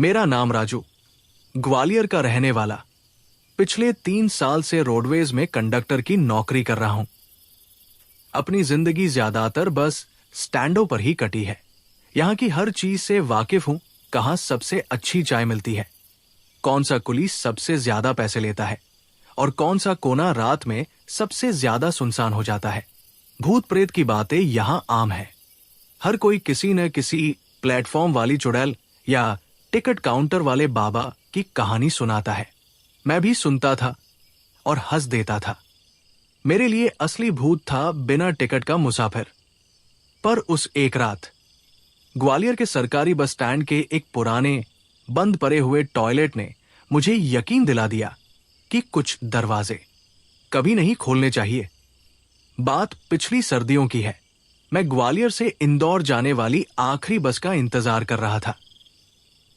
मेरा नाम राजू, ग्वालियर का रहने वाला। पिछले 3 साल से रोडवेज में कंडक्टर की नौकरी कर रहा हूं। अपनी जिंदगी ज्यादातर बस स्टैंडों पर ही कटी है। यहां की हर चीज से वाकिफ हूं। कहां सबसे अच्छी चाय मिलती है, कौन सा कुली सबसे ज्यादा पैसे लेता है और कौन सा कोना रात में सबसे ज्यादा सुनसान हो जाता है। भूत प्रेत की बातें यहां आम है। हर कोई किसी न किसी प्लेटफॉर्म वाली चुड़ैल या टिकट काउंटर वाले बाबा की कहानी सुनाता है। मैं भी सुनता था और हंस देता था। मेरे लिए असली भूत था बिना टिकट का मुसाफिर। पर उस एक रात ग्वालियर के सरकारी बस स्टैंड के एक पुराने बंद पड़े हुए टॉयलेट ने मुझे यकीन दिला दिया कि कुछ दरवाजे कभी नहीं खोलने चाहिए। बात पिछली सर्दियों की है। मैं ग्वालियर से इंदौर जाने वाली आखिरी बस का इंतजार कर रहा था।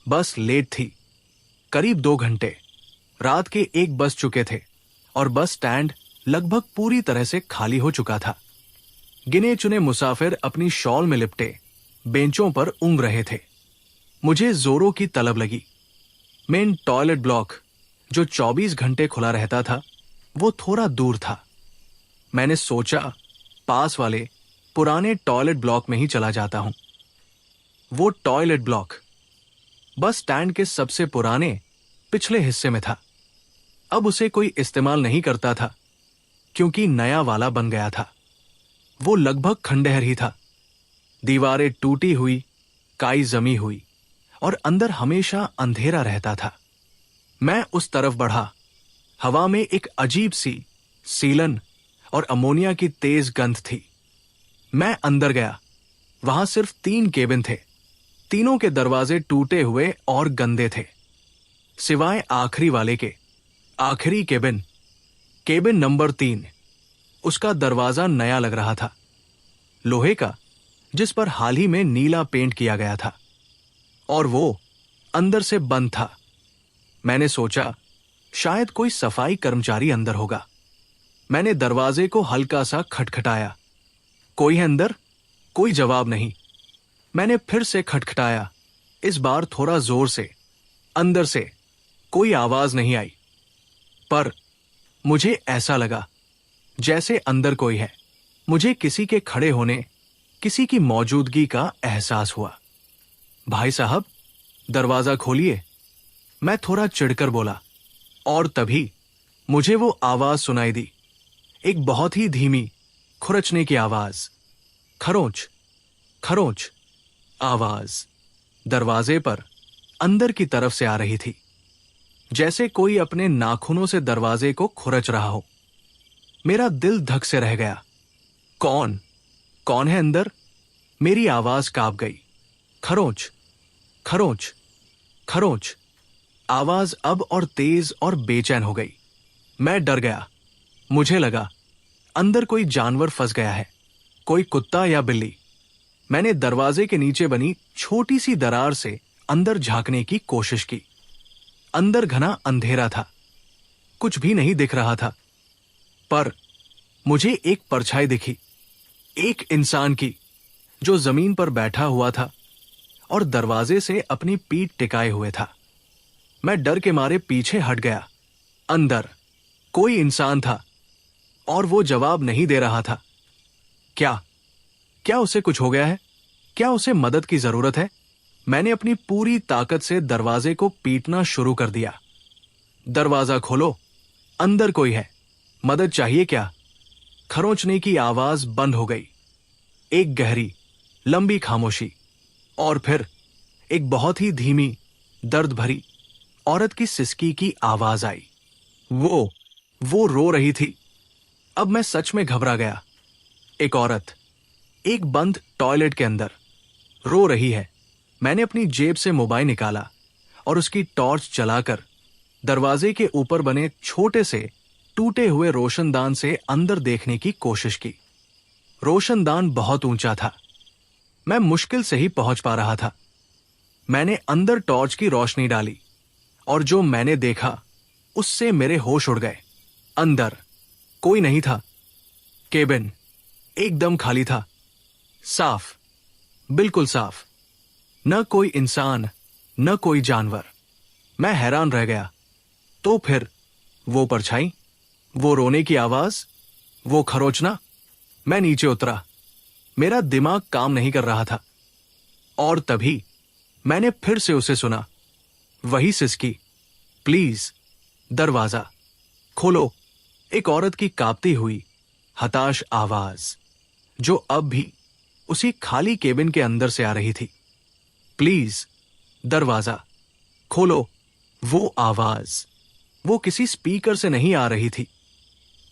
बस लेट थी, करीब 2 घंटे। रात के 1 बज चुके थे और बस स्टैंड लगभग पूरी तरह से खाली हो चुका था। गिने चुने मुसाफिर अपनी शॉल में लिपटे बेंचों पर ऊँघ रहे थे। मुझे जोरों की तलब लगी। मेन टॉयलेट ब्लॉक जो 24 घंटे खुला रहता था, वो थोड़ा दूर था। मैंने सोचा पास वाले पुराने टॉयलेट ब्लॉक में ही चला जाता हूं। वो टॉयलेट ब्लॉक बस स्टैंड के सबसे पुराने पिछले हिस्से में था। अब उसे कोई इस्तेमाल नहीं करता था क्योंकि नया वाला बन गया था। वो लगभग खंडहर ही था। दीवारें टूटी हुई, काई जमी हुई और अंदर हमेशा अंधेरा रहता था। मैं उस तरफ बढ़ा। हवा में एक अजीब सी सीलन और अमोनिया की तेज गंध थी। मैं अंदर गया। वहां सिर्फ 3 केबिन थे। तीनों के दरवाजे टूटे हुए और गंदे थे, सिवाय आखिरी वाले के। आखिरी केबिन नंबर 3, उसका दरवाजा नया लग रहा था, लोहे का, जिस पर हाल ही में नीला पेंट किया गया था, और वो अंदर से बंद था। मैंने सोचा शायद कोई सफाई कर्मचारी अंदर होगा। मैंने दरवाजे को हल्का सा खटखटाया। कोई है अंदर? कोई जवाब नहीं। मैंने फिर से खटखटाया, इस बार थोड़ा जोर से। अंदर से कोई आवाज नहीं आई, पर मुझे ऐसा लगा जैसे अंदर कोई है। मुझे किसी के खड़े होने, किसी की मौजूदगी का एहसास हुआ। भाई साहब, दरवाजा खोलिए, मैं थोड़ा चिढ़कर बोला। और तभी मुझे वो आवाज सुनाई दी, एक बहुत ही धीमी खुरचने की आवाज। खरोंच खरोंच आवाज दरवाजे पर अंदर की तरफ से आ रही थी, जैसे कोई अपने नाखूनों से दरवाजे को खुरच रहा हो। मेरा दिल धक से रह गया। कौन है अंदर? मेरी आवाज कांप गई। खरोंच खरोंच खरोंच। आवाज अब और तेज और बेचैन हो गई। मैं डर गया। मुझे लगा अंदर कोई जानवर फंस गया है, कोई कुत्ता या बिल्ली। मैंने दरवाजे के नीचे बनी छोटी सी दरार से अंदर झांकने की कोशिश की। अंदर घना अंधेरा था, कुछ भी नहीं दिख रहा था। पर मुझे एक परछाई दिखी, एक इंसान की, जो जमीन पर बैठा हुआ था और दरवाजे से अपनी पीठ टिकाए हुए था। मैं डर के मारे पीछे हट गया। अंदर कोई इंसान था और वो जवाब नहीं दे रहा था। क्या उसे कुछ हो गया है? क्या उसे मदद की जरूरत है? मैंने अपनी पूरी ताकत से दरवाजे को पीटना शुरू कर दिया। दरवाजा खोलो, अंदर कोई है, मदद चाहिए क्या? खरोंचने की आवाज बंद हो गई। एक गहरी लंबी खामोशी, और फिर एक बहुत ही धीमी दर्द भरी औरत की सिसकी की आवाज आई। वो रो रही थी। अब मैं सच में घबरा गया। एक औरत एक बंद टॉयलेट के अंदर रो रही है। मैंने अपनी जेब से मोबाइल निकाला और उसकी टॉर्च जलाकर दरवाजे के ऊपर बने छोटे से टूटे हुए रोशनदान से अंदर देखने की कोशिश की। रोशनदान बहुत ऊंचा था, मैं मुश्किल से ही पहुंच पा रहा था। मैंने अंदर टॉर्च की रोशनी डाली और जो मैंने देखा उससे मेरे होश उड़ गए। अंदर कोई नहीं था। केबिन एकदम खाली था, साफ, बिल्कुल साफ। न कोई इंसान, न कोई जानवर। मैं हैरान रह गया। तो फिर वो परछाई, वो रोने की आवाज, वो खरोचना। मैं नीचे उतरा। मेरा दिमाग काम नहीं कर रहा था। और तभी मैंने फिर से उसे सुना, वही सिसकी, प्लीज दरवाजा खोलो। एक औरत की कांपती हुई हताश आवाज, जो अब भी उसी खाली केबिन के अंदर से आ रही थी। प्लीज दरवाजा खोलो। वो आवाज, वो किसी स्पीकर से नहीं आ रही थी,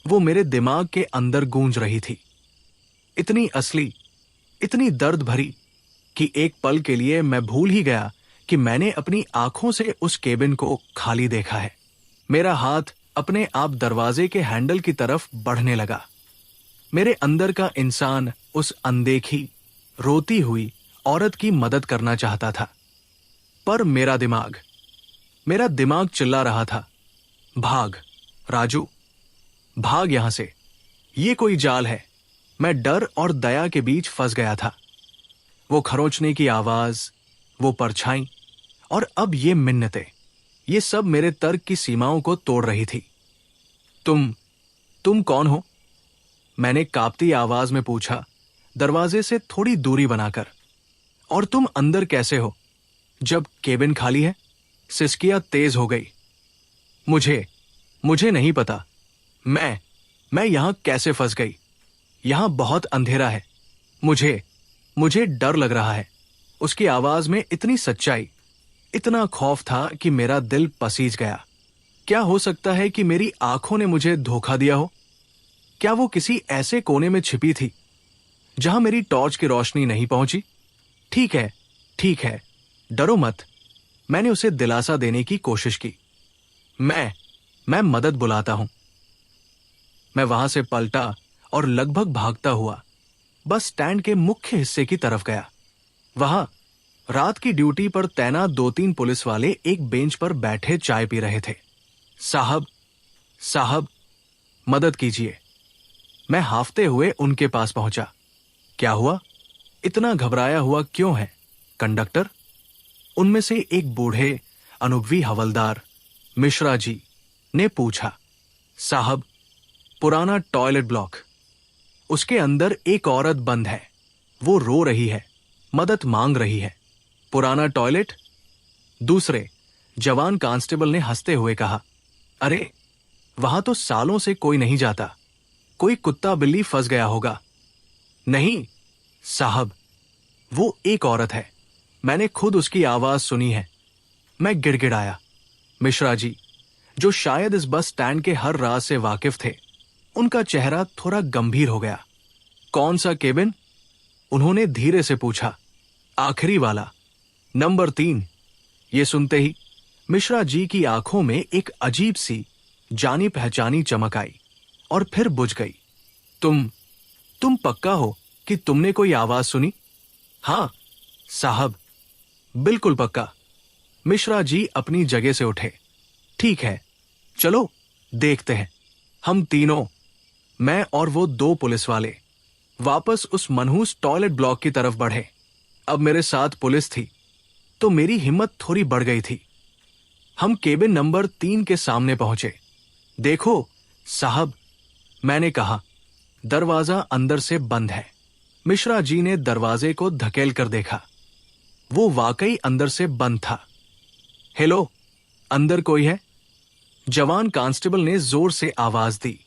वो मेरे दिमाग के अंदर गूंज रही थी। इतनी असली, इतनी दर्द भरी कि एक पल के लिए मैं भूल ही गया कि मैंने अपनी आंखों से उस केबिन को खाली देखा है। मेरा हाथ अपने आप दरवाजे के हैंडल की तरफ बढ़ने लगा। मेरे अंदर का इंसान उस अनदेखी, रोती हुई औरत की मदद करना चाहता था। पर मेरा दिमाग चिल्ला रहा था, भाग राजू, भाग यहां से, ये कोई जाल है। मैं डर और दया के बीच फंस गया था। वो खरोंचने की आवाज, वो परछाई, और अब ये मिन्नतें, ये सब मेरे तर्क की सीमाओं को तोड़ रही थी। तुम कौन हो? मैंने कांपती आवाज में पूछा, दरवाजे से थोड़ी दूरी बनाकर। और तुम अंदर कैसे हो जब केबिन खाली है? सिसकियां तेज हो गई। मुझे नहीं पता। मैं यहां कैसे फंस गई? यहां बहुत अंधेरा है। मुझे डर लग रहा है। उसकी आवाज में इतनी सच्चाई, इतना खौफ था कि मेरा दिल पसीज गया। क्या हो सकता है कि मेरी आंखों ने मुझे धोखा दिया हो? क्या वो किसी ऐसे कोने में छिपी थी जहां मेरी टॉर्च की रोशनी नहीं पहुंची? ठीक है, डरो मत। मैंने उसे दिलासा देने की कोशिश की। मैं मदद बुलाता हूं। मैं वहां से पलटा और लगभग भागता हुआ बस स्टैंड के मुख्य हिस्से की तरफ गया। वहां रात की ड्यूटी पर तैनात 2-3 पुलिस वाले एक बेंच पर बैठे चाय पी रहे थे। साहब, मदद कीजिए। मैं हाफते हुए उनके पास पहुंचा। क्या हुआ? इतना घबराया हुआ क्यों है, कंडक्टर? उनमें से एक बूढ़े अनुभवी हवलदार मिश्रा जी ने पूछा। साहब, पुराना टॉयलेट ब्लॉक, उसके अंदर एक औरत बंद है। वो रो रही है, मदद मांग रही है। पुराना टॉयलेट? दूसरे जवान कांस्टेबल ने हंसते हुए कहा। अरे, वहां तो सालों से कोई नहीं जाता। कोई कुत्ता बिल्ली फंस गया होगा। नहीं साहब, वो एक औरत है। मैंने खुद उसकी आवाज सुनी है। मैं गिड़गिड़ाया। मिश्रा जी, जो शायद इस बस स्टैंड के हर राज से वाकिफ थे, उनका चेहरा थोड़ा गंभीर हो गया। कौन सा केबिन? उन्होंने धीरे से पूछा। आखिरी वाला, नंबर 3। ये सुनते ही मिश्रा जी की आंखों में एक अजीब सी जानी पहचानी चमक आई और फिर बुझ गई। तुम पक्का हो कि तुमने कोई आवाज सुनी? हां साहब, बिल्कुल पक्का। मिश्रा जी अपनी जगह से उठे। ठीक है, चलो देखते हैं। हम तीनों, मैं और वो 2 पुलिस वाले, वापस उस मनहूस टॉयलेट ब्लॉक की तरफ बढ़े। अब मेरे साथ पुलिस थी तो मेरी हिम्मत थोड़ी बढ़ गई थी। हम केबिन नंबर 3 के सामने पहुंचे। देखो साहब, मैंने कहा, दरवाजा अंदर से बंद है। मिश्रा जी ने दरवाजे को धकेल कर देखा। वो वाकई अंदर से बंद था। हेलो, अंदर कोई है? जवान कांस्टेबल ने जोर से आवाज दी।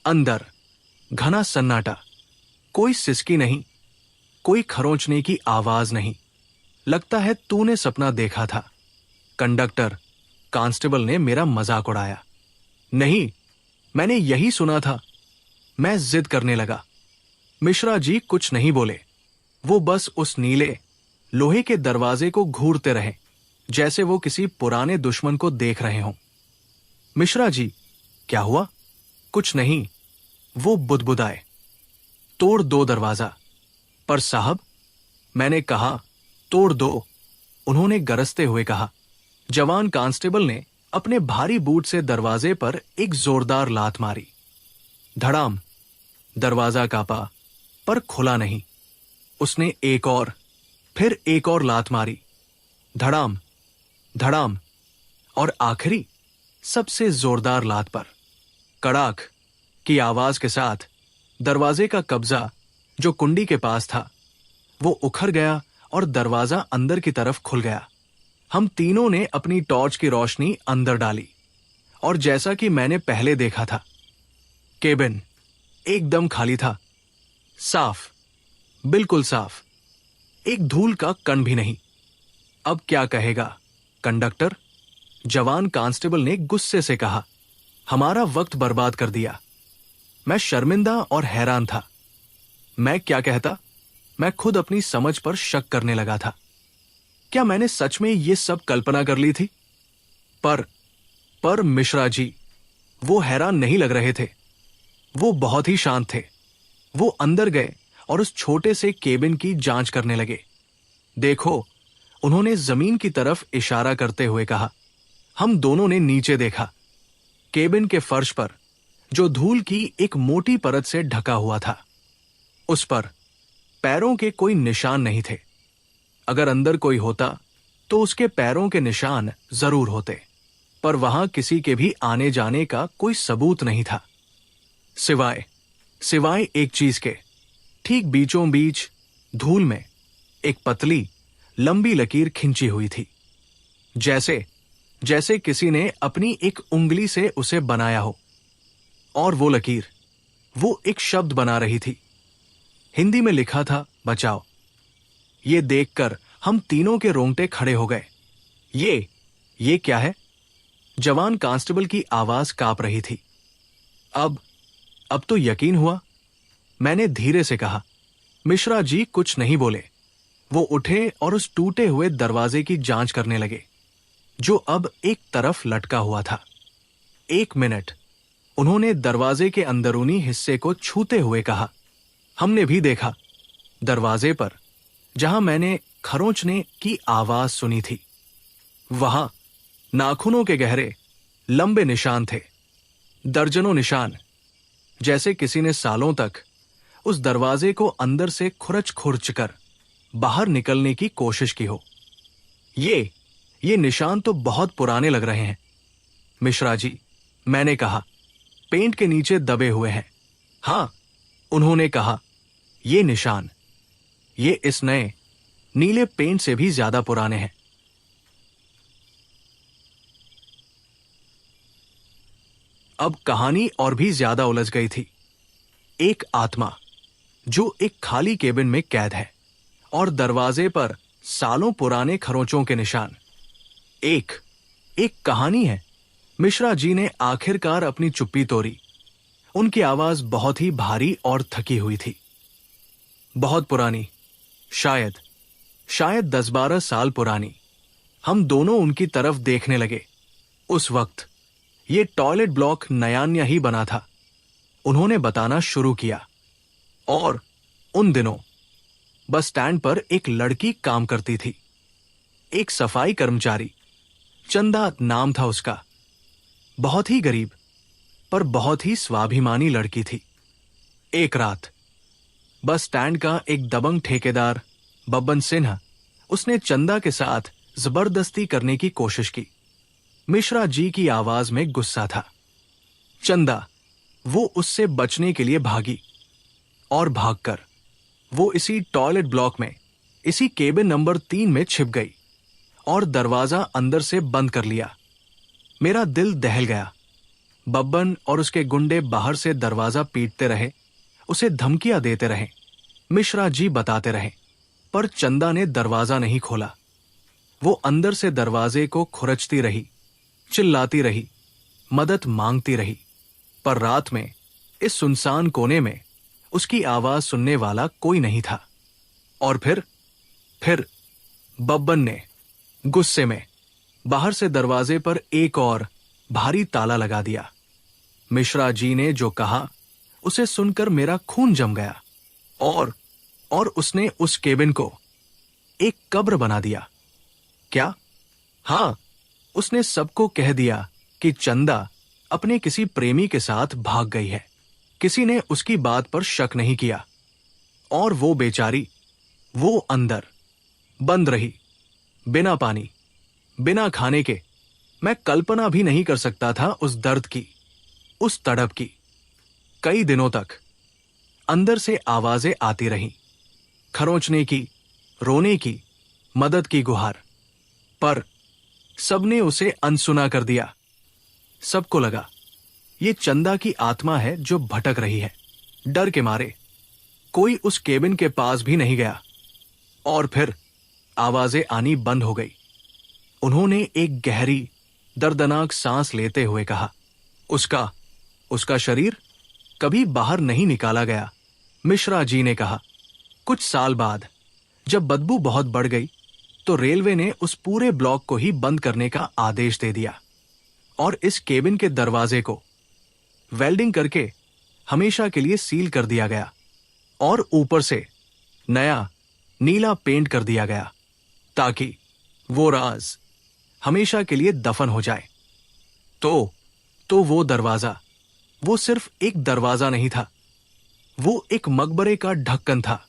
अंदर घना सन्नाटा। कोई सिसकी नहीं, कोई खरोंचने की आवाज नहीं। लगता है तूने सपना देखा था, कंडक्टर। कांस्टेबल ने मेरा मजाक उड़ाया। नहीं, मैंने यही सुना था। मैं जिद करने लगा। मिश्रा जी कुछ नहीं बोले। वो बस उस नीले लोहे के दरवाजे को घूरते रहे, जैसे वो किसी पुराने दुश्मन को देख रहे हों। मिश्रा जी, क्या हुआ? कुछ नहीं, वो बुदबुदाए। तोड़ दो दरवाजा। पर साहब, मैंने कहा, तोड़ दो, उन्होंने गरजते हुए कहा। जवान कांस्टेबल ने अपने भारी बूट से दरवाजे पर एक जोरदार लात मारी। धड़ाम। दरवाजा कांपा, पर खुला नहीं। उसने एक और, फिर एक और लात मारी। धड़ाम। धड़ाम, और आखिरी सबसे जोरदार लात पर कड़ाक की आवाज के साथ दरवाजे का कब्जा जो कुंडी के पास था वो उखड़ गया और दरवाजा अंदर की तरफ खुल गया। हम तीनों ने अपनी टॉर्च की रोशनी अंदर डाली और जैसा कि मैंने पहले देखा था, केबिन एकदम खाली था। साफ, बिल्कुल साफ, एक धूल का कण भी नहीं। अब क्या कहेगा कंडक्टर? जवान कांस्टेबल ने गुस्से से कहा। हमारा वक्त बर्बाद कर दिया। मैं शर्मिंदा और हैरान था। मैं क्या कहता? मैं खुद अपनी समझ पर शक करने लगा था। क्या मैंने सच में ये सब कल्पना कर ली थी? पर मिश्रा जी, वो हैरान नहीं लग रहे थे। वो बहुत ही शांत थे। वो अंदर गए और उस छोटे से केबिन की जांच करने लगे। देखो, उन्होंने जमीन की तरफ इशारा करते हुए कहा। हम दोनों ने नीचे देखा। केबिन के फर्श पर, जो धूल की एक मोटी परत से ढका हुआ था, उस पर पैरों के कोई निशान नहीं थे। अगर अंदर कोई होता तो उसके पैरों के निशान जरूर होते, पर वहां किसी के भी आने जाने का कोई सबूत नहीं था, सिवाय एक चीज के। ठीक बीचों बीच धूल में एक पतली लंबी लकीर खिंची हुई थी, जैसे किसी ने अपनी एक उंगली से उसे बनाया हो। और वो लकीर, वो एक शब्द बना रही थी। हिंदी में लिखा था, बचाओ। ये देखकर हम तीनों के रोंगटे खड़े हो गए। ये क्या है? जवान कांस्टेबल की आवाज कांप रही थी। अब तो यकीन हुआ, मैंने धीरे से कहा। मिश्रा जी कुछ नहीं बोले। वो उठे और उस टूटे हुए दरवाजे की जांच करने लगे, जो अब एक तरफ लटका हुआ था। 1 मिनट उन्होंने दरवाजे के अंदरूनी हिस्से को छूते हुए कहा। हमने भी देखा, दरवाजे पर जहां मैंने खरोंचने की आवाज सुनी थी, वहां नाखूनों के गहरे लंबे निशान थे। दर्जनों निशान, जैसे किसी ने सालों तक उस दरवाजे को अंदर से खुरच कर बाहर निकलने की कोशिश की हो। ये निशान तो बहुत पुराने लग रहे हैं मिश्रा जी, मैंने कहा। पेंट के नीचे दबे हुए हैं। हां, उन्होंने कहा, ये निशान, ये इस नए नीले पेंट से भी ज्यादा पुराने हैं। अब कहानी और भी ज्यादा उलझ गई थी। एक आत्मा जो एक खाली केबिन में कैद है और दरवाजे पर सालों पुराने खरोंचों के निशान। एक कहानी है। मिश्रा जी ने आखिरकार अपनी चुप्पी तोड़ी। उनकी आवाज बहुत ही भारी और थकी हुई थी। बहुत पुरानी, शायद 10-12 साल पुरानी। हम दोनों उनकी तरफ देखने लगे। उस वक्त ये टॉयलेट ब्लॉक नया ही बना था। उन्होंने बताना शुरू किया। और उन दिनों बस स्टैंड पर एक लड़की काम करती थी, एक सफाई कर्मचारी। चंदा नाम था उसका। बहुत ही गरीब पर बहुत ही स्वाभिमानी लड़की थी। एक रात बस स्टैंड का एक दबंग ठेकेदार बब्बन सिन्हा, उसने चंदा के साथ जबरदस्ती करने की कोशिश की। मिश्रा जी की आवाज में गुस्सा था। चंदा, वो उससे बचने के लिए भागी और भागकर वो इसी टॉयलेट ब्लॉक में, इसी केबिन नंबर 3 में छिप गई और दरवाजा अंदर से बंद कर लिया। मेरा दिल दहल गया। बब्बन और उसके गुंडे बाहर से दरवाजा पीटते रहे, उसे धमकियां देते रहे, मिश्रा जी बताते रहे, पर चंदा ने दरवाजा नहीं खोला। वो अंदर से दरवाजे को खुरचती रही, चिल्लाती रही, मदद मांगती रही, पर रात में इस सुनसान कोने में उसकी आवाज सुनने वाला कोई नहीं था। और फिर बब्बन ने गुस्से में बाहर से दरवाजे पर एक और भारी ताला लगा दिया। मिश्रा जी ने जो कहा उसे सुनकर मेरा खून जम गया और उसने उस केबिन को एक कब्र बना दिया। क्या? हां, उसने सबको कह दिया कि चंदा अपने किसी प्रेमी के साथ भाग गई है। किसी ने उसकी बात पर शक नहीं किया और वो बेचारी, वो अंदर बंद रही, बिना पानी, बिना खाने के मैं कल्पना भी नहीं कर सकता था उस दर्द की, उस तड़प की। कई दिनों तक अंदर से आवाजें आती रहीं, खरोंचने की, रोने की, मदद की गुहार, पर सबने उसे अनसुना कर दिया। सबको लगा ये चंदा की आत्मा है जो भटक रही है। डर के मारे कोई उस केबिन के पास भी नहीं गया। और फिर आवाजें आनी बंद हो गई। उन्होंने एक गहरी, दर्दनाक सांस लेते हुए कहा, उसका शरीर कभी बाहर नहीं निकाला गया। मिश्रा जी ने कहा, कुछ साल बाद जब बदबू बहुत बढ़ गई तो रेलवे ने उस पूरे ब्लॉक को ही बंद करने का आदेश दे दिया और इस केबिन के दरवाजे को वेल्डिंग करके हमेशा के लिए सील कर दिया गया और ऊपर से नया नीला पेंट कर दिया गया ताकि वो राज हमेशा के लिए दफन हो जाए। तो वो दरवाजा, वो सिर्फ एक दरवाजा नहीं था, वो एक मकबरे का ढक्कन था।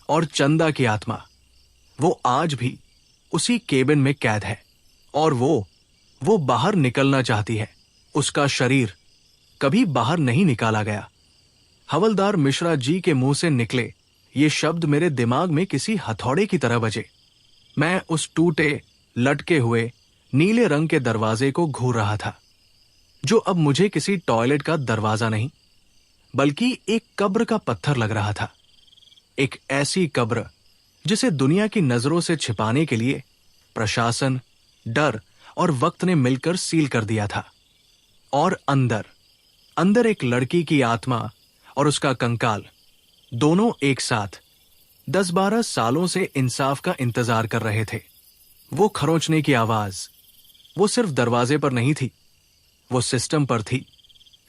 और चंदा की आत्मा, वो आज भी उसी केबिन में कैद है और वो बाहर निकलना चाहती है। उसका शरीर कभी बाहर नहीं निकाला गया। हवलदार मिश्रा जी के मुंह से निकले ये शब्द मेरे दिमाग में किसी हथौड़े की तरह बजे। मैं उस टूटे, लटके हुए नीले रंग के दरवाजे को घूर रहा था, जो अब मुझे किसी टॉयलेट का दरवाजा नहीं बल्कि एक कब्र का पत्थर लग रहा था। एक ऐसी कब्र जिसे दुनिया की नजरों से छिपाने के लिए प्रशासन, डर और वक्त ने मिलकर सील कर दिया था। और अंदर एक लड़की की आत्मा और उसका कंकाल, दोनों एक साथ 10-12 सालों से इंसाफ का इंतजार कर रहे थे। वो खरोंचने की आवाज, वो सिर्फ दरवाजे पर नहीं थी, वो सिस्टम पर थी,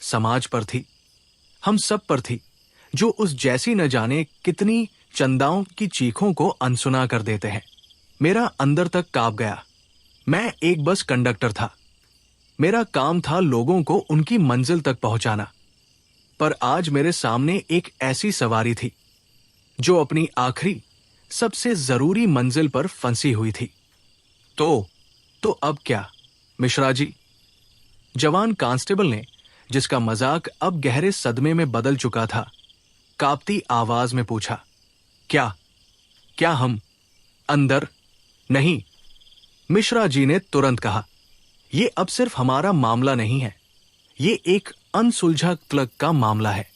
समाज पर थी, हम सब पर थी, जो उस जैसी न जाने कितनी चंदाओं की चीखों को अनसुना कर देते हैं। मेरा अंदर तक कांप गया। मैं एक बस कंडक्टर था। मेरा काम था लोगों को उनकी मंजिल तक पहुंचाना। पर आज मेरे सामने एक ऐसी सवारी थी जो अपनी आखिरी, सबसे जरूरी मंजिल पर फंसी हुई थी। तो अब क्या, मिश्रा जी? जवान कांस्टेबल ने, जिसका मजाक अब गहरे सदमे में बदल चुका था, कांपती आवाज में पूछा, क्या हम अंदर? नहीं, मिश्रा जी ने तुरंत कहा, यह अब सिर्फ हमारा मामला नहीं है, ये एक अनसुलझा क्लर्क का मामला है।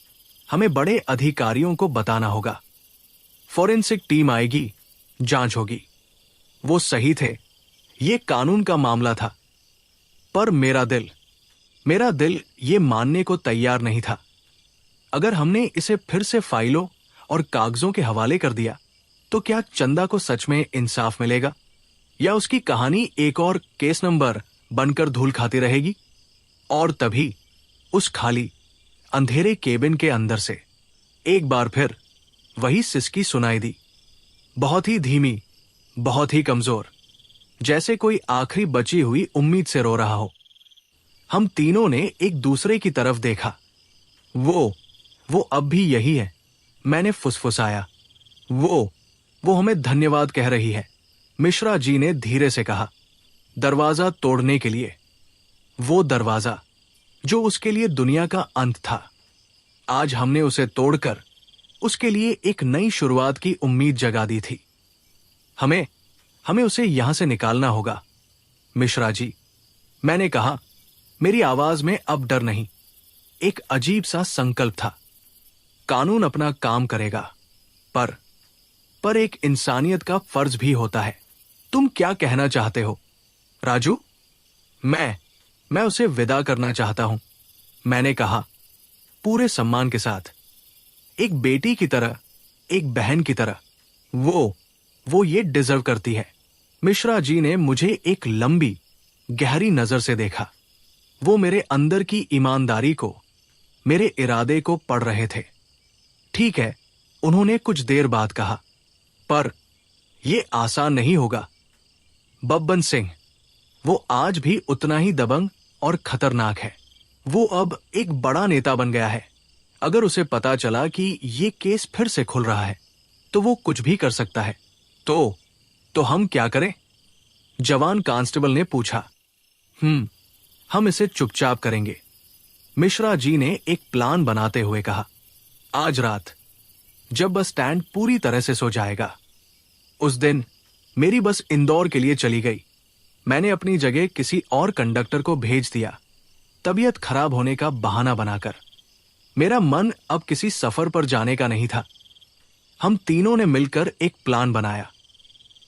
हमें बड़े अधिकारियों को बताना होगा। फॉरेंसिक टीम आएगी, जांच होगी। वो सही थे, ये कानून का मामला था। पर मेरा दिल ये मानने को तैयार नहीं था। अगर हमने इसे फिर से फाइलों और कागजों के हवाले कर दिया तो क्या चंदा को सच में इंसाफ मिलेगा, या उसकी कहानी एक और केस नंबर बनकर धूल खाती रहेगी? और तभी उस खाली, अंधेरे केबिन के अंदर से एक बार फिर वही सिसकी सुनाई दी, बहुत ही धीमी, बहुत ही कमजोर, जैसे कोई आखिरी बची हुई उम्मीद से रो रहा हो। हम तीनों ने एक दूसरे की तरफ देखा। वो अब भी यही है, मैंने फुसफुसाया। वो हमें धन्यवाद कह रही है, मिश्रा जी ने धीरे से कहा, दरवाजा तोड़ने के लिए। वो दरवाजा जो उसके लिए दुनिया का अंत था, आज हमने उसे तोड़कर उसके लिए एक नई शुरुआत की उम्मीद जगा दी थी। हमें उसे यहां से निकालना होगा, मिश्रा जी, मैंने कहा। मेरी आवाज में अब डर नहीं, एक अजीब सा संकल्प था। कानून अपना काम करेगा, पर एक इंसानियत का फर्ज भी होता है। तुम क्या कहना चाहते हो, राजू? मैं उसे विदा करना चाहता हूं, मैंने कहा, पूरे सम्मान के साथ, एक बेटी की तरह, एक बहन की तरह। वो ये डिजर्व करती है। मिश्रा जी ने मुझे एक लंबी, गहरी नजर से देखा। वो मेरे अंदर की ईमानदारी को, मेरे इरादे को पढ़ रहे थे। ठीक है, उन्होंने कुछ देर बाद कहा, पर यह आसान नहीं होगा। बब्बन सिंह, वो आज भी उतना ही दबंग और खतरनाक है। वो अब एक बड़ा नेता बन गया है। अगर उसे पता चला कि ये केस फिर से खुल रहा है तो वो कुछ भी कर सकता है। तो हम क्या करें? जवान कांस्टेबल ने पूछा। हम इसे चुपचाप करेंगे, मिश्रा जी ने एक प्लान बनाते हुए कहा। आज रात जब बस स्टैंड पूरी तरह से सो जाएगा, उस दिन मेरी बस इंदौर के लिए चली गई। मैंने अपनी जगह किसी और कंडक्टर को भेज दिया, तबीयत खराब होने का बहाना बनाकर। मेरा मन अब किसी सफर पर जाने का नहीं था। हम तीनों ने मिलकर एक प्लान बनाया।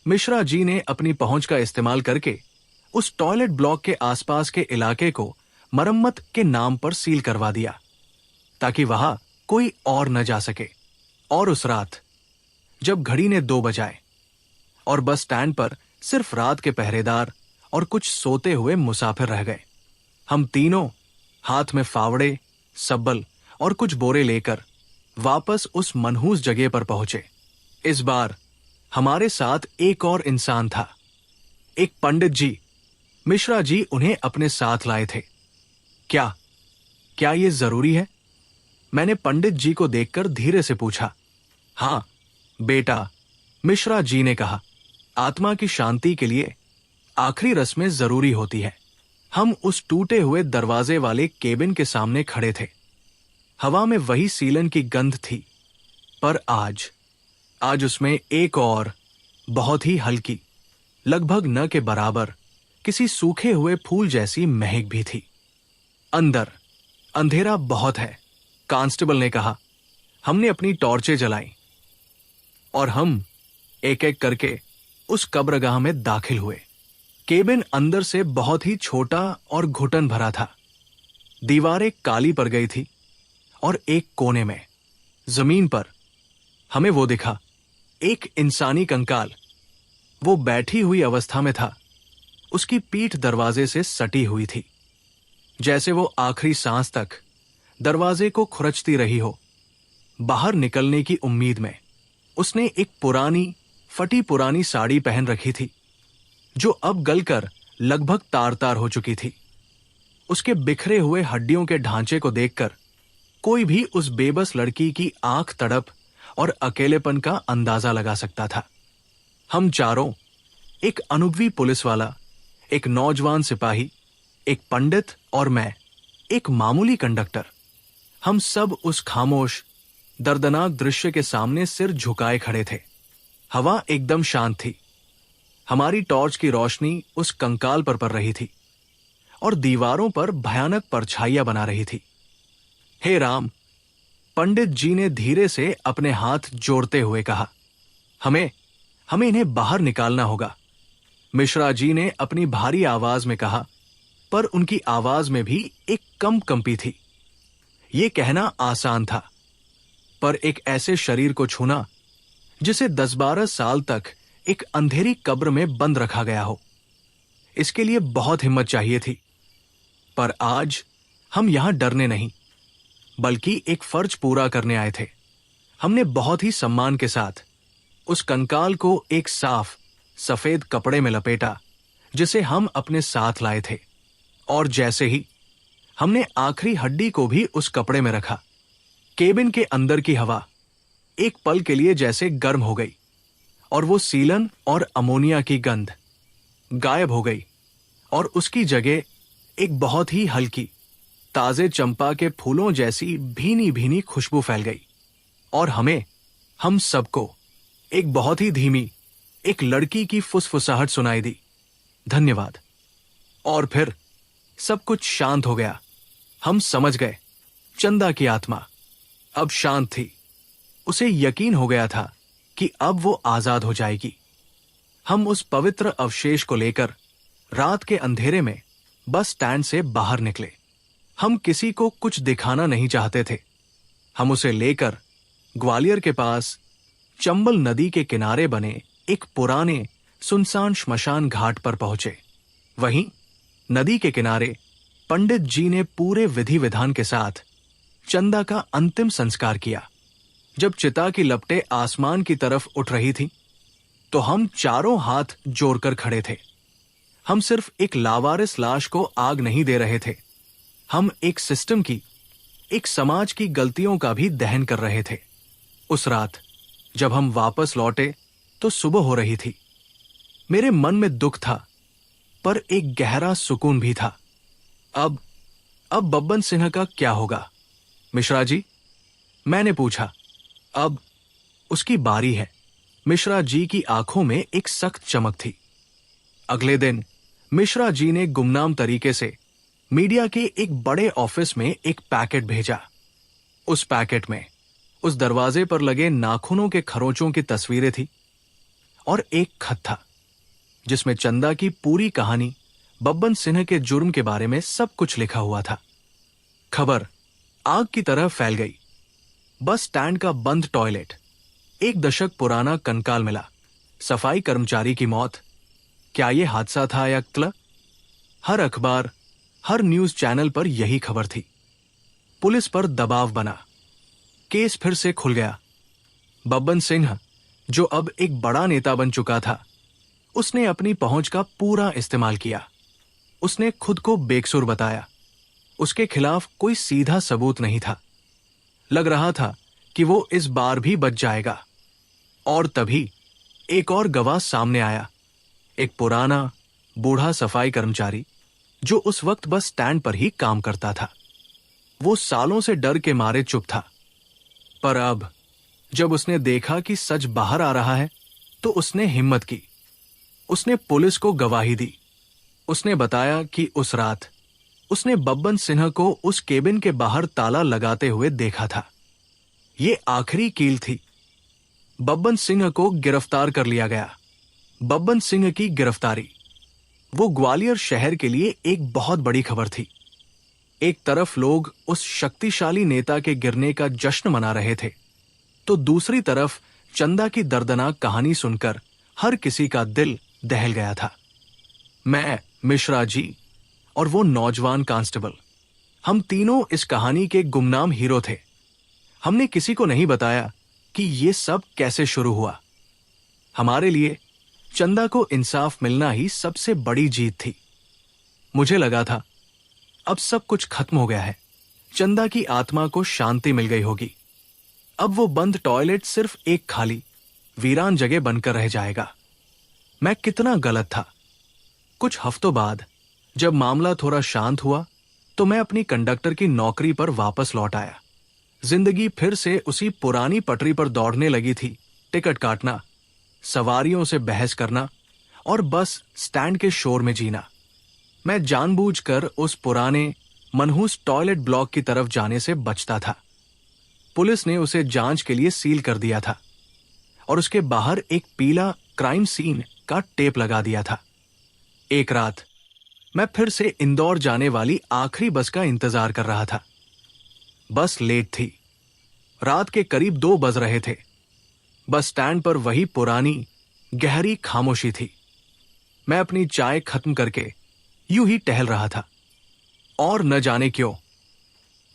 मिश्रा जी ने अपनी पहुंच का इस्तेमाल करके उस टॉयलेट ब्लॉक के आसपास के इलाके को मरम्मत के नाम पर सील करवा दिया, ताकि वहां कोई और न जा सके। और उस रात जब घड़ी ने 2 बजाए और बस स्टैंड पर सिर्फ रात के पहरेदार और कुछ सोते हुए मुसाफिर रह गए, हम तीनों हाथ में फावड़े, सब्बल और कुछ बोरे लेकर वापस उस मनहूस जगह पर पहुंचे। इस बार हमारे साथ एक और इंसान था, एक पंडित जी। मिश्रा जी उन्हें अपने साथ लाए थे। क्या ये जरूरी है? मैंने पंडित जी को देखकर धीरे से पूछा। हाँ बेटा, मिश्रा जी ने कहा, आत्मा की शांति के लिए आखिरी रस्में जरूरी होती है। हम उस टूटे हुए दरवाजे वाले केबिन के सामने खड़े थे। हवा में वही सीलन की गंध थी, पर आज उसमें एक और बहुत ही हल्की, लगभग न के बराबर, किसी सूखे हुए फूल जैसी महक भी थी। अंदर अंधेरा बहुत है, कांस्टेबल ने कहा। हमने अपनी टॉर्चें जलाई और हम एक एक करके उस कब्रगाह में दाखिल हुए। केबिन अंदर से बहुत ही छोटा और घुटन भरा था। दीवारें काली पड़ गई थी और एक कोने में जमीन पर हमें वो दिखा, एक इंसानी कंकाल। वो बैठी हुई अवस्था में था। उसकी पीठ दरवाजे से सटी हुई थी, जैसे वो आखिरी सांस तक दरवाजे को खुरचती रही हो। बाहर निकलने की उम्मीद में उसने एक पुरानी फटी पुरानी साड़ी पहन रखी थी, जो अब गलकर लगभग तार-तार हो चुकी थी। उसके बिखरे हुए हड्डियों के ढांचे को देखकर कोई भी उस बेबस लड़की की आंख तड़प और अकेलेपन का अंदाजा लगा सकता था। हम चारों, एक अनुभवी पुलिस वाला, एक नौजवान सिपाही, एक पंडित और मैं, एक मामूली कंडक्टर, हम सब उस खामोश दर्दनाक दृश्य के सामने सिर झुकाए खड़े थे। हवा एकदम शांत थी। हमारी टॉर्च की रोशनी उस कंकाल पर पड़ रही थी और दीवारों पर भयानक परछाइयां बना रही थी। हे राम, पंडित जी ने धीरे से अपने हाथ जोड़ते हुए कहा। हमें इन्हें बाहर निकालना होगा, मिश्रा जी ने अपनी भारी आवाज में कहा, पर उनकी आवाज में भी एक कंपी थी। यह कहना आसान था, पर एक ऐसे शरीर को छूना जिसे 10-12 साल तक एक अंधेरी कब्र में बंद रखा गया हो, इसके लिए बहुत हिम्मत चाहिए थी। पर आज हम यहां डरने नहीं, बल्कि एक फर्ज पूरा करने आए थे। हमने बहुत ही सम्मान के साथ उस कंकाल को एक साफ सफेद कपड़े में लपेटा, जिसे हम अपने साथ लाए थे, और जैसे ही हमने आखिरी हड्डी को भी उस कपड़े में रखा, केबिन के अंदर की हवा एक पल के लिए जैसे गर्म हो गई और वो सीलन और अमोनिया की गंध गायब हो गई और उसकी जगह एक बहुत ही हल्की, ताजे चंपा के फूलों जैसी भीनी भीनी खुशबू फैल गई। और हम सबको एक बहुत ही धीमी, एक लड़की की फुसफुसाहट सुनाई दी, धन्यवाद। और फिर सब कुछ शांत हो गया। हम समझ गए, चंदा की आत्मा अब शांत थी। उसे यकीन हो गया था कि अब वो आजाद हो जाएगी। हम उस पवित्र अवशेष को लेकर रात के अंधेरे में बस स्टैंड से बाहर निकले। हम किसी को कुछ दिखाना नहीं चाहते थे। हम उसे लेकर ग्वालियर के पास चंबल नदी के किनारे बने एक पुराने सुनसान श्मशान घाट पर पहुंचे। वहीं नदी के किनारे पंडित जी ने पूरे विधि विधान के साथ चंदा का अंतिम संस्कार किया। जब चिता की लपटें आसमान की तरफ उठ रही थीं, तो हम चारों हाथ जोड़कर खड़े थे। हम सिर्फ एक लावारिस लाश को आग नहीं दे रहे थे, हम एक सिस्टम की, एक समाज की गलतियों का भी दहन कर रहे थे। उस रात जब हम वापस लौटे तो सुबह हो रही थी। मेरे मन में दुख था पर एक गहरा सुकून भी था। अब बब्बन सिन्हा का क्या होगा, मिश्रा जी? मैंने पूछा। अब उसकी बारी है। मिश्रा जी की आंखों में एक सख्त चमक थी। अगले दिन मिश्रा जी ने गुमनाम तरीके से मीडिया के एक बड़े ऑफिस में एक पैकेट भेजा। उस पैकेट में उस दरवाजे पर लगे नाखूनों के खरोंचों की तस्वीरें थी और एक खत था जिसमें चंदा की पूरी कहानी, बब्बन सिन्हा के जुर्म के बारे में सब कुछ लिखा हुआ था। खबर आग की तरह फैल गई। बस स्टैंड का बंद टॉयलेट, 1 दशक पुराना कंकाल मिला, सफाई कर्मचारी की मौत। क्या यह हादसा था या क्ल? हर अखबार, हर न्यूज चैनल पर यही खबर थी। पुलिस पर दबाव बना। केस फिर से खुल गया। बब्बन सिंह, जो अब एक बड़ा नेता बन चुका था, उसने अपनी पहुंच का पूरा इस्तेमाल किया। उसने खुद को बेकसूर बताया। उसके खिलाफ कोई सीधा सबूत नहीं था। लग रहा था कि वो इस बार भी बच जाएगा। और तभी एक और गवाह सामने आया, एक पुराना बूढ़ा सफाई कर्मचारी जो उस वक्त बस स्टैंड पर ही काम करता था। वो सालों से डर के मारे चुप था, पर अब जब उसने देखा कि सच बाहर आ रहा है तो उसने हिम्मत की। उसने पुलिस को गवाही दी। उसने बताया कि उस रात उसने बब्बन सिन्हा को उस केबिन के बाहर ताला लगाते हुए देखा था। ये आखिरी कील थी। बब्बन सिंह को गिरफ्तार कर लिया गया। बब्बन सिंह की गिरफ्तारी, वो ग्वालियर शहर के लिए एक बहुत बड़ी खबर थी। एक तरफ लोग उस शक्तिशाली नेता के गिरने का जश्न मना रहे थे, तो दूसरी तरफ चंदा की दर्दनाक कहानी सुनकर हर किसी का दिल दहल गया था। मैं, मिश्रा जी और वो नौजवान कांस्टेबल, हम तीनों इस कहानी के गुमनाम हीरो थे। हमने किसी को नहीं बताया कि ये सब कैसे शुरू हुआ। हमारे लिए चंदा को इंसाफ मिलना ही सबसे बड़ी जीत थी। मुझे लगा था अब सब कुछ खत्म हो गया है। चंदा की आत्मा को शांति मिल गई होगी। अब वो बंद टॉयलेट सिर्फ एक खाली, वीरान जगह बनकर रह जाएगा। मैं कितना गलत था। कुछ हफ्तों बाद जब मामला थोड़ा शांत हुआ तो मैं अपनी कंडक्टर की नौकरी पर वापस लौट आया। जिंदगी फिर से उसी पुरानी पटरी पर दौड़ने लगी थी। टिकट काटना, सवारियों से बहस करना और बस स्टैंड के शोर में जीना। मैं जानबूझकर उस पुराने मनहूस टॉयलेट ब्लॉक की तरफ जाने से बचता था। पुलिस ने उसे जांच के लिए सील कर दिया था और उसके बाहर एक पीला क्राइम सीन का टेप लगा दिया था। एक रात मैं फिर से इंदौर जाने वाली आखिरी बस का इंतजार कर रहा था। बस लेट थी। रात के करीब 2 बज रहे थे। बस स्टैंड पर वही पुरानी गहरी खामोशी थी। मैं अपनी चाय खत्म करके यूं ही टहल रहा था और न जाने क्यों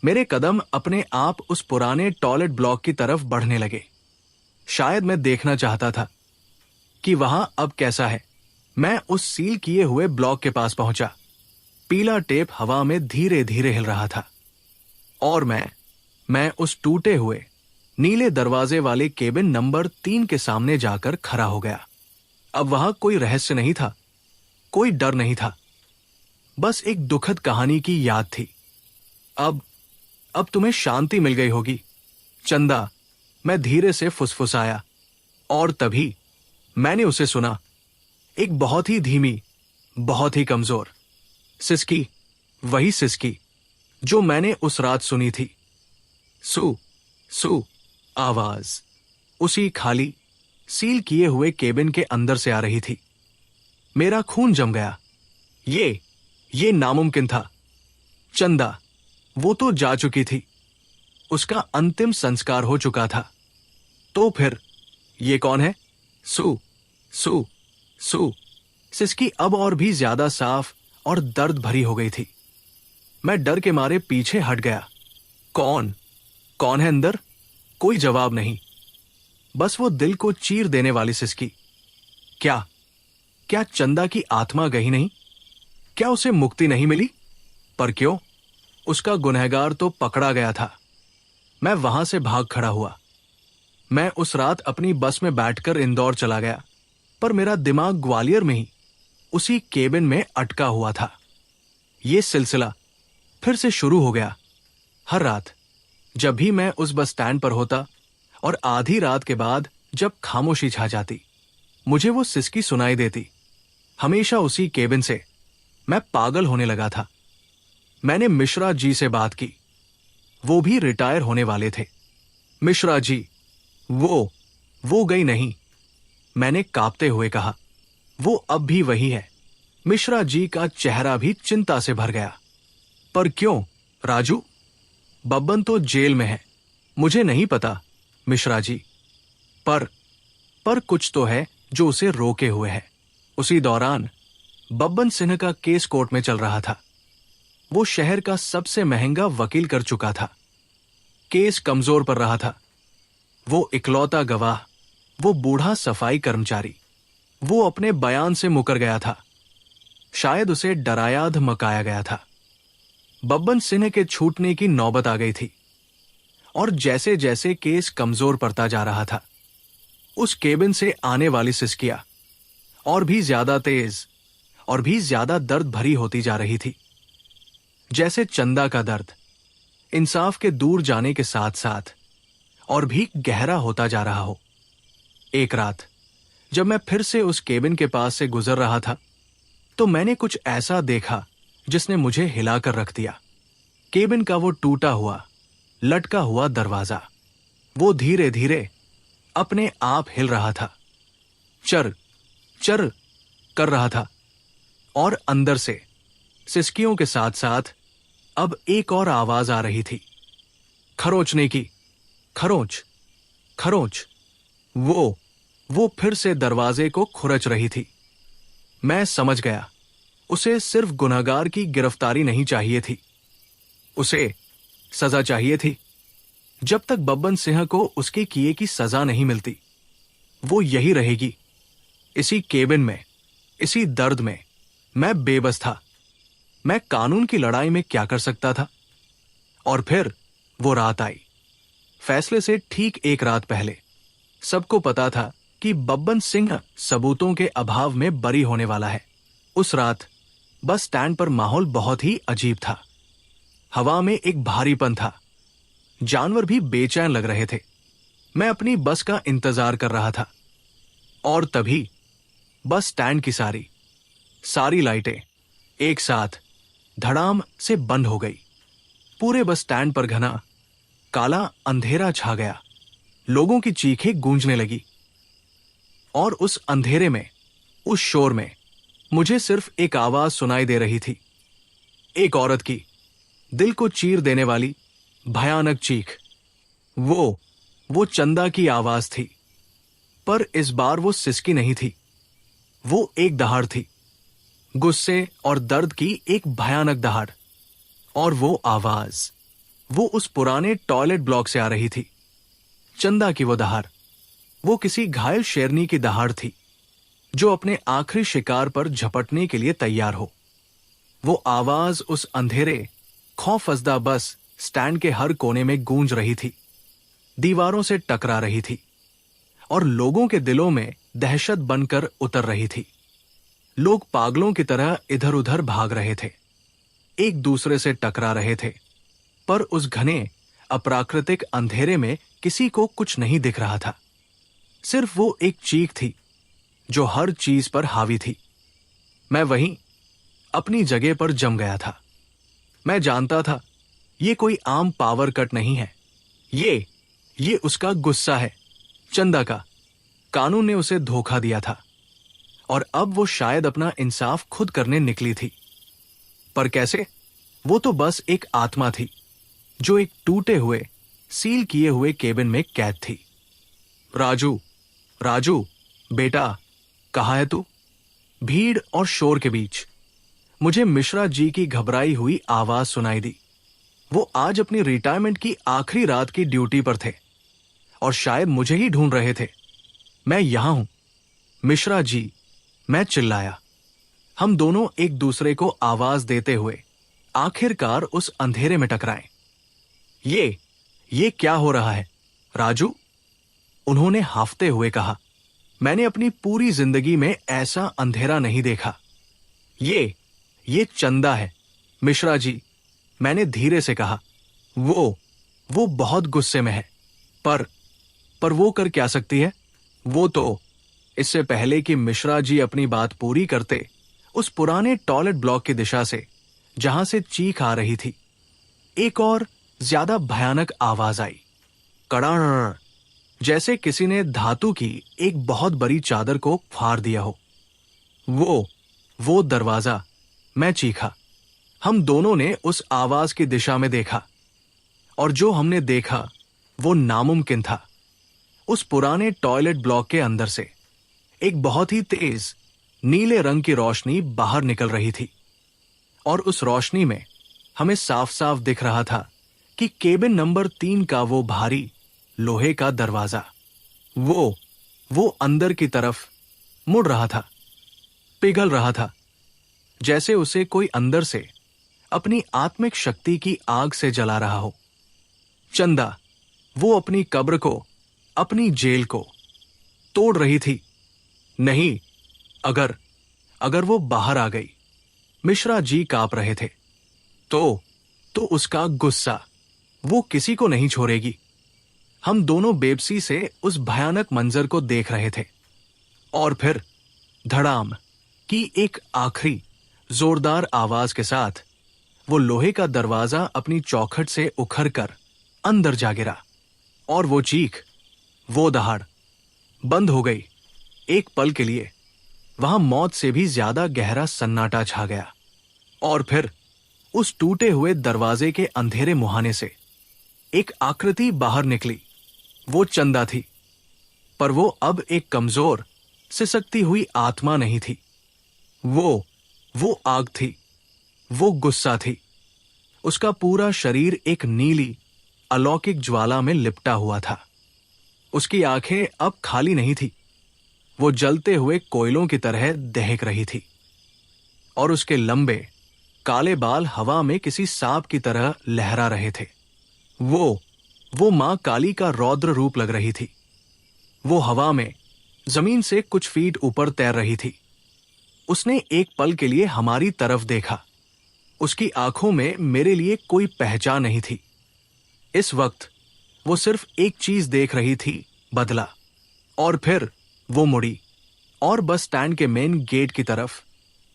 मेरे कदम अपने आप उस पुराने टॉयलेट ब्लॉक की तरफ बढ़ने लगे। शायद मैं देखना चाहता था कि वहां अब कैसा है। मैं उस सील किए हुए ब्लॉक के पास पहुंचा। पीला टेप हवा में धीरे धीरे हिल रहा था और मैं उस टूटे हुए नीले दरवाजे वाले केबिन नंबर 3 के सामने जाकर खड़ा हो गया। अब वहां कोई रहस्य नहीं था, कोई डर नहीं था, बस एक दुखद कहानी की याद थी। अब तुम्हें शांति मिल गई होगी, चंदा, मैं धीरे से फुसफुसाया। और तभी मैंने उसे सुना, एक बहुत ही धीमी, बहुत ही कमजोर सिसकी, वही सिसकी जो मैंने उस रात सुनी थी। सू सू आवाज उसी खाली सील किए हुए केबिन के अंदर से आ रही थी। मेरा खून जम गया। ये नामुमकिन था। चंदा, वो तो जा चुकी थी। उसका अंतिम संस्कार हो चुका था। तो फिर ये कौन है? सू सू सू सिसकी अब और भी ज्यादा साफ और दर्द भरी हो गई थी। मैं डर के मारे पीछे हट गया। कौन है अंदर? कोई जवाब नहीं, बस वो दिल को चीर देने वाली सिसकी। क्या चंदा की आत्मा गई नहीं? क्या उसे मुक्ति नहीं मिली? पर क्यों? उसका गुनहगार तो पकड़ा गया था। मैं वहां से भाग खड़ा हुआ। मैं उस रात अपनी बस में बैठकर इंदौर चला गया, पर मेरा दिमाग ग्वालियर में ही उसी केबिन में अटका हुआ था। ये सिलसिला फिर से शुरू हो गया। हर रात जब भी मैं उस बस स्टैंड पर होता और आधी रात के बाद जब खामोशी छा जाती, मुझे वो सिसकी सुनाई देती। हमेशा उसी केबिन से। मैं पागल होने लगा था। मैंने मिश्रा जी से बात की। वो भी रिटायर होने वाले थे। मिश्रा जी, वो गई नहीं, मैंने कांपते हुए कहा। वो अब भी वही है। मिश्रा जी का चेहरा भी चिंता से भर गया। पर क्यों राजू? बब्बन तो जेल में है। मुझे नहीं पता मिश्रा जी, पर कुछ तो है जो उसे रोके हुए है। उसी दौरान बब्बन सिंह का केस कोर्ट में चल रहा था। वो शहर का सबसे महंगा वकील कर चुका था। केस कमजोर पर रहा था। वो इकलौता गवाह, वो बूढ़ा सफाई कर्मचारी, वो अपने बयान से मुकर गया था। शायद उसे डराया धमकाया गया था। बब्बन सिंह के छूटने की नौबत आ गई थी। और जैसे जैसे केस कमजोर पड़ता जा रहा था, उस केबिन से आने वाली सिसकियां और भी ज्यादा तेज और भी ज्यादा दर्द भरी होती जा रही थी। जैसे चंदा का दर्द इंसाफ के दूर जाने के साथ साथ और भी गहरा होता जा रहा हो। एक रात जब मैं फिर से उस केबिन के पास से गुजर रहा था, तो मैंने कुछ ऐसा देखा जिसने मुझे हिलाकर रख दिया। केबिन का वो टूटा हुआ, लटका हुआ दरवाजा, वो धीरे धीरे अपने आप हिल रहा था। चर चर कर रहा था। और अंदर से सिसकियों के साथ साथ अब एक और आवाज आ रही थी, खरोंचने की। खरोंच खरोंच। वो फिर से दरवाजे को खुरच रही थी। मैं समझ गया, उसे सिर्फ गुनहगार की गिरफ्तारी नहीं चाहिए थी, उसे सजा चाहिए थी। जब तक बब्बन सिंह को उसके किए की सजा नहीं मिलती, वो यही रहेगी, इसी केबिन में, इसी दर्द में। मैं बेबस था। मैं कानून की लड़ाई में क्या कर सकता था? और फिर वो रात आई। फैसले से ठीक एक रात पहले सबको पता था कि बब्बन सिंह सबूतों के अभाव में बरी होने वाला है। उस रात बस स्टैंड पर माहौल बहुत ही अजीब था। हवा में एक भारीपन था। जानवर भी बेचैन लग रहे थे। मैं अपनी बस का इंतजार कर रहा था। और तभी बस स्टैंड की सारी लाइटें एक साथ धड़ाम से बंद हो गई। पूरे बस स्टैंड पर घना काला अंधेरा छा गया। लोगों की चीखें गूंजने लगी। और उस अंधेरे में, उस शोर में मुझे सिर्फ एक आवाज सुनाई दे रही थी। एक औरत की दिल को चीर देने वाली भयानक चीख। वो चंदा की आवाज थी। पर इस बार वो सिसकी नहीं थी। वो एक दहाड़ थी, गुस्से और दर्द की एक भयानक दहाड़। और वो आवाज, वो उस पुराने टॉयलेट ब्लॉक से आ रही थी। चंदा की वो दहाड़, वो किसी घायल शेरनी की दहाड़ थी जो अपने आखिरी शिकार पर झपटने के लिए तैयार हो। वो आवाज उस अंधेरे खौफजदा बस स्टैंड के हर कोने में गूंज रही थी, दीवारों से टकरा रही थी और लोगों के दिलों में दहशत बनकर उतर रही थी। लोग पागलों की तरह इधर उधर भाग रहे थे, एक दूसरे से टकरा रहे थे। पर उस घने अप्राकृतिक अंधेरे में किसी को कुछ नहीं दिख रहा था। सिर्फ वो एक चीख थी जो हर चीज पर हावी थी। मैं वहीं अपनी जगह पर जम गया था। मैं जानता था ये कोई आम पावर कट नहीं है। ये उसका गुस्सा है, चंदा का। कानून ने उसे धोखा दिया था और अब वो शायद अपना इंसाफ खुद करने निकली थी। पर कैसे? वो तो बस एक आत्मा थी जो एक टूटे हुए, सील किए हुए केबिन में कैद थी। राजू बेटा, कहाँ है तू? भीड़ और शोर के बीच मुझे मिश्रा जी की घबराई हुई आवाज सुनाई दी। वो आज अपनी रिटायरमेंट की आखिरी रात की ड्यूटी पर थे और शायद मुझे ही ढूंढ रहे थे। मैं यहां हूं मिश्रा जी, मैं चिल्लाया। हम दोनों एक दूसरे को आवाज देते हुए आखिरकार उस अंधेरे में टकराए। ये क्या हो रहा है राजू? उन्होंने हाफते हुए कहा। मैंने अपनी पूरी जिंदगी में ऐसा अंधेरा नहीं देखा। ये चंदा है मिश्रा जी, मैंने धीरे से कहा। वो बहुत गुस्से में है, पर वो कर क्या सकती है? वो तो इससे पहले कि मिश्रा जी अपनी बात पूरी करते, उस पुराने टॉयलेट ब्लॉक की दिशा से, जहां से चीख आ रही थी, एक और ज्यादा भयानक आवाज आई। कड़ाण, जैसे किसी ने धातु की एक बहुत बड़ी चादर को फाड़ दिया हो। वो दरवाजा, मैं चीखा। हम दोनों ने उस आवाज की दिशा में देखा, और जो हमने देखा वो नामुमकिन था। उस पुराने टॉयलेट ब्लॉक के अंदर से एक बहुत ही तेज नीले रंग की रोशनी बाहर निकल रही थी, और उस रोशनी में हमें साफ साफ दिख रहा था कि केबिन नंबर 3 का वो भारी लोहे का दरवाजा, वो अंदर की तरफ मुड़ रहा था, पिघल रहा था, जैसे उसे कोई अंदर से अपनी आत्मिक शक्ति की आग से जला रहा हो। चंदा, वो अपनी कब्र को, अपनी जेल को तोड़ रही थी। नहीं, अगर वो बाहर आ गई, मिश्रा जी कांप रहे थे, तो उसका गुस्सा वो किसी को नहीं छोड़ेगी। हम दोनों बेबसी से उस भयानक मंजर को देख रहे थे, और फिर धड़ाम की एक आखिरी जोरदार आवाज के साथ वो लोहे का दरवाजा अपनी चौखट से उखड़ कर अंदर जा गिरा, और वो चीख, वो दहाड़ बंद हो गई। एक पल के लिए वहां मौत से भी ज्यादा गहरा सन्नाटा छा गया, और फिर उस टूटे हुए दरवाजे के अंधेरे मुहाने से एक आकृति बाहर निकली। वो चंदा थी, पर वो अब एक कमजोर, सिसकती हुई आत्मा नहीं थी। वो आग थी, वो गुस्सा थी। उसका पूरा शरीर एक नीली अलौकिक ज्वाला में लिपटा हुआ था। उसकी आंखें अब खाली नहीं थी, वो जलते हुए कोयलों की तरह दहक रही थी, और उसके लंबे काले बाल हवा में किसी सांप की तरह लहरा रहे थे। वो मां काली का रौद्र रूप लग रही थी। वो हवा में जमीन से कुछ फीट ऊपर तैर रही थी। उसने एक पल के लिए हमारी तरफ देखा। उसकी आंखों में मेरे लिए कोई पहचान नहीं थी। इस वक्त वो सिर्फ एक चीज देख रही थी, बदला। और फिर वो मुड़ी और बस स्टैंड के मेन गेट की तरफ,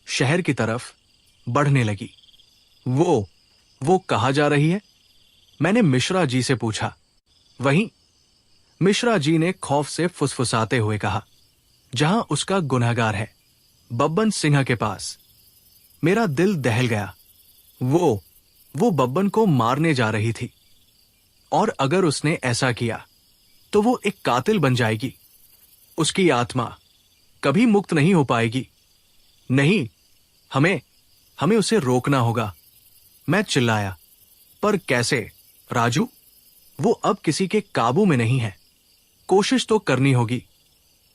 शहर की तरफ बढ़ने लगी। वो कहाँ जा रही है? मैंने मिश्रा जी से पूछा। वहीं, मिश्रा जी ने खौफ से फुसफुसाते हुए कहा, जहां उसका गुनहगार है, बब्बन सिंह के पास। मेरा दिल दहल गया। वो बब्बन को मारने जा रही थी, और अगर उसने ऐसा किया तो वो एक कातिल बन जाएगी। उसकी आत्मा कभी मुक्त नहीं हो पाएगी। नहीं, हमें उसे रोकना होगा। मैं चिल्लाया, पर कैसे राजू? वो अब किसी के काबू में नहीं है। कोशिश तो करनी होगी।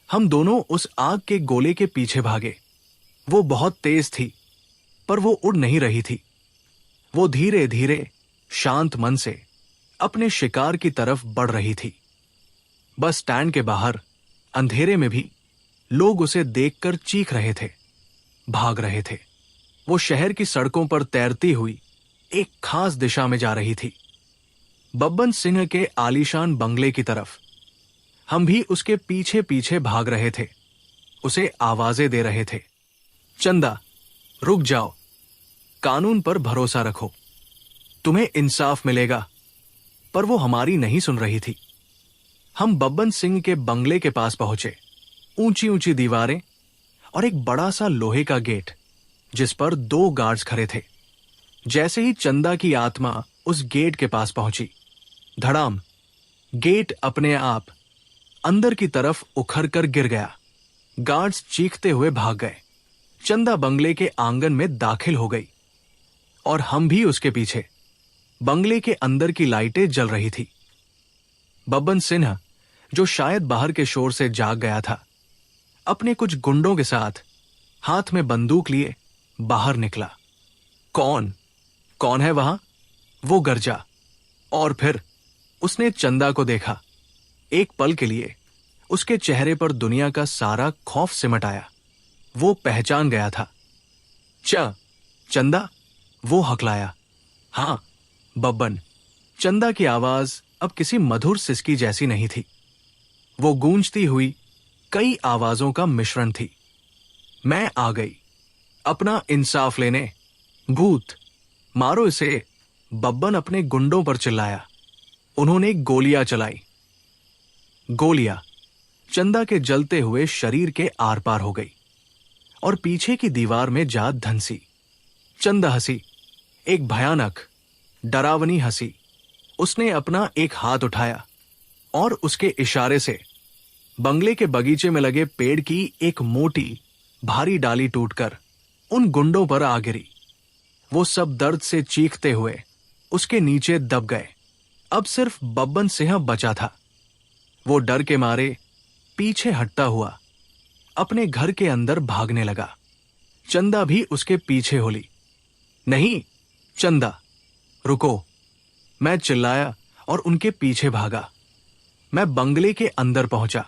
हम दोनों उस आग के गोले के पीछे भागे। वो बहुत तेज थी, पर वो उड़ नहीं रही थी। वो धीरे धीरे शांत मन से अपने शिकार की तरफ बढ़ रही थी। बस स्टैंड के बाहर अंधेरे में भी लोग उसे देखकर चीख रहे थे, भाग रहे थे। वो शहर की सड़कों पर तैरती हुई एक खास दिशा में जा रही थी, बब्बन सिंह के आलीशान बंगले की तरफ। हम भी उसके पीछे पीछे भाग रहे थे, उसे आवाजें दे रहे थे, चंदा, रुक जाओ, कानून पर भरोसा रखो, तुम्हें इंसाफ मिलेगा। पर वो हमारी नहीं सुन रही थी। हम बब्बन सिंह के बंगले के पास पहुंचे। ऊंची ऊंची दीवारें और एक बड़ा सा लोहे का गेट, जिस पर 2 गार्ड्स खड़े थे। जैसे ही चंदा की आत्मा उस गेट के पास पहुंची, धड़ाम, गेट अपने आप अंदर की तरफ उखड़ कर गिर गया। गार्ड्स चीखते हुए भाग गए। चंदा बंगले के आंगन में दाखिल हो गई, और हम भी उसके पीछे। बंगले के अंदर की लाइटें जल रही थी। बब्बन सिन्हा, जो शायद बाहर के शोर से जाग गया था, अपने कुछ गुंडों के साथ हाथ में बंदूक लिए बाहर निकला। कौन है वहां? वो गरजा, और फिर उसने चंदा को देखा। एक पल के लिए उसके चेहरे पर दुनिया का सारा खौफ सिमट आया। वो पहचान गया था। चंदा, वो हकलाया। हाँ बब्बन। चंदा की आवाज अब किसी मधुर सिसकी जैसी नहीं थी, वो गूंजती हुई कई आवाजों का मिश्रण थी। मैं आ गई अपना इंसाफ लेने। भूत, मारो इसे, बब्बन अपने गुंडों पर चिल्लाया। उन्होंने गोलियां चलाई। गोलियां चंदा के जलते हुए शरीर के आर पार हो गई और पीछे की दीवार में जा धंसी। चंदा हंसी, एक भयानक डरावनी हंसी। उसने अपना एक हाथ उठाया और उसके इशारे से बंगले के बगीचे में लगे पेड़ की एक मोटी भारी डाली टूटकर उन गुंडों पर आ गिरी। वो सब दर्द से चीखते हुए उसके नीचे दब गए। अब सिर्फ बब्बन सिंह बचा था। वो डर के मारे पीछे हटता हुआ अपने घर के अंदर भागने लगा। चंदा भी उसके पीछे हो ली। नहीं चंदा, रुको, मैं चिल्लाया और उनके पीछे भागा। मैं बंगले के अंदर पहुंचा।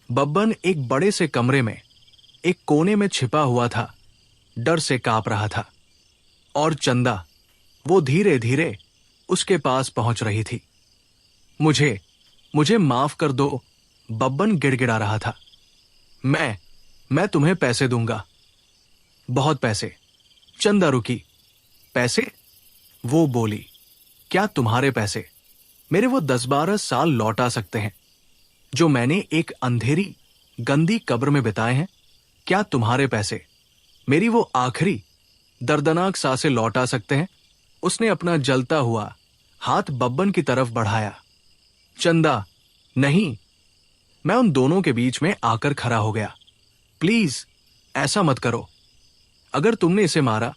बब्बन एक बड़े से कमरे में एक कोने में छिपा हुआ था, डर से कांप रहा था। और चंदा, वो धीरे धीरे उसके पास पहुंच रही थी। मुझे माफ कर दो, बब्बन गिड़गिड़ा रहा था। मैं तुम्हें पैसे दूंगा, बहुत पैसे। चंदा रुकी। पैसे? वो बोली। क्या तुम्हारे पैसे मेरे वो 10-12 साल लौटा सकते हैं जो मैंने एक अंधेरी गंदी कब्र में बिताए हैं? क्या तुम्हारे पैसे मेरी वो आखिरी दर्दनाक सांसें लौटा सकते हैं? उसने अपना जलता हुआ हाथ बब्बन की तरफ बढ़ाया। चंदा, नहीं। मैं उन दोनों के बीच में आकर खड़ा हो गया। प्लीज ऐसा मत करो। अगर तुमने इसे मारा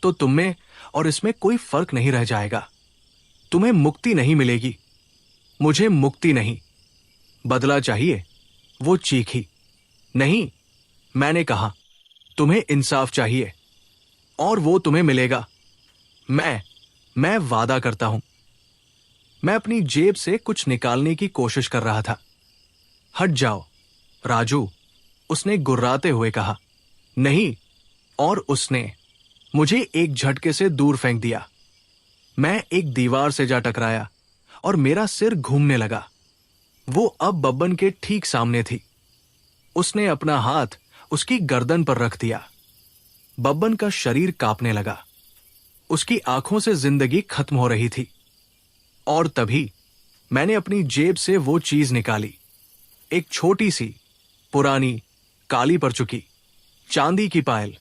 तो तुम में और इसमें कोई फर्क नहीं रह जाएगा। तुम्हें मुक्ति नहीं मिलेगी। मुझे मुक्ति नहीं, बदला चाहिए, वो चीखी। नहीं, मैंने कहा तुम्हें इंसाफ चाहिए और वो तुम्हें मिलेगा। मैं वादा करता हूं। मैं अपनी जेब से कुछ निकालने की कोशिश कर रहा था। हट जाओ राजू, उसने गुर्राते हुए कहा। नहीं, और उसने मुझे एक झटके से दूर फेंक दिया। मैं एक दीवार से जा टकराया और मेरा सिर घूमने लगा। वो अब बब्बन के ठीक सामने थी। उसने अपना हाथ उसकी गर्दन पर रख दिया। बब्बन का शरीर कांपने लगा। उसकी आंखों से जिंदगी खत्म हो रही थी। और तभी मैंने अपनी जेब से वो चीज निकाली, एक छोटी सी पुरानी काली पड़ चुकी चांदी की पायल।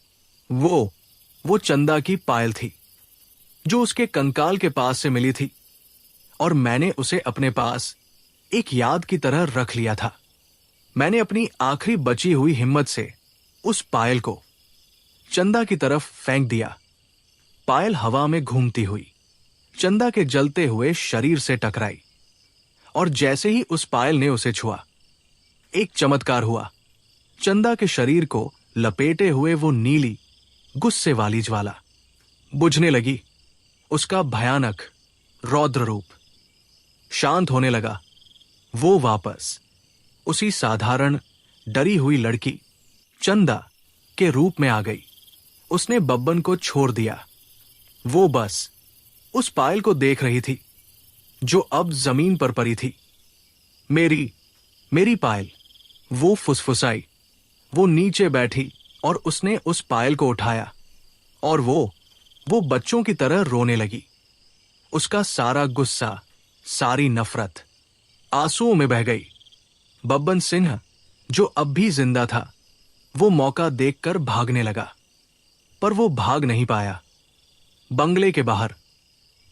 वो चंदा की पायल थी जो उसके कंकाल के पास से मिली थी, और मैंने उसे अपने पास एक याद की तरह रख लिया था। मैंने अपनी आखिरी बची हुई हिम्मत से उस पायल को चंदा की तरफ फेंक दिया। पायल हवा में घूमती हुई चंदा के जलते हुए शरीर से टकराई, और जैसे ही उस पायल ने उसे छुआ, एक चमत्कार हुआ। चंदा के शरीर को लपेटे हुए वो नीली गुस्से वाली ज्वाला बुझने लगी। उसका भयानक रौद्र रूप शांत होने लगा। वो वापस उसी साधारण डरी हुई लड़की चंदा के रूप में आ गई। उसने बब्बन को छोड़ दिया। वो बस उस पायल को देख रही थी जो अब जमीन पर पड़ी थी। मेरी पायल, वो फुसफुसाई। वो नीचे बैठी और उसने उस पायल को उठाया, और वो बच्चों की तरह रोने लगी। उसका सारा गुस्सा, सारी नफरत आंसुओं में बह गई। बब्बन सिंह, जो अब भी जिंदा था, वो मौका देखकर भागने लगा, पर वो भाग नहीं पाया। बंगले के बाहर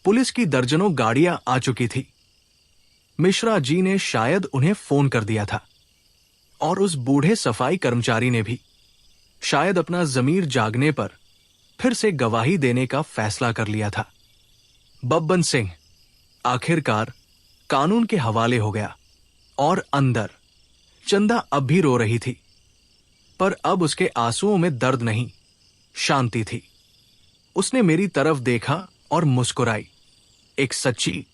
पुलिस की दर्जनों गाड़ियां आ चुकी थी। मिश्रा जी ने शायद उन्हें फोन कर दिया था, और उस बूढ़े सफाई कर्मचारी ने भी शायद अपना जमीर जागने पर फिर से गवाही देने का फैसला कर लिया था। बब्बन सिंह आखिरकार कानून के हवाले हो गया, और अंदर चंदा अब भी रो रही थी, पर अब उसके आंसुओं में दर्द नहीं, शांति थी। उसने मेरी तरफ देखा और मुस्कुराई, एक सच्ची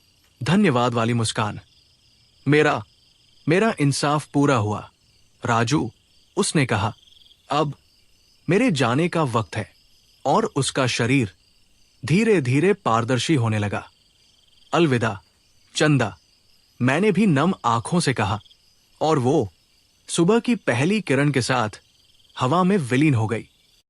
धन्यवाद वाली मुस्कान। मेरा इंसाफ पूरा हुआ राजू, उसने कहा। अब मेरे जाने का वक्त है। और उसका शरीर धीरे धीरे पारदर्शी होने लगा। अलविदा चंदा, मैंने भी नम आंखों से कहा, और वो सुबह की पहली किरण के साथ हवा में विलीन हो गई।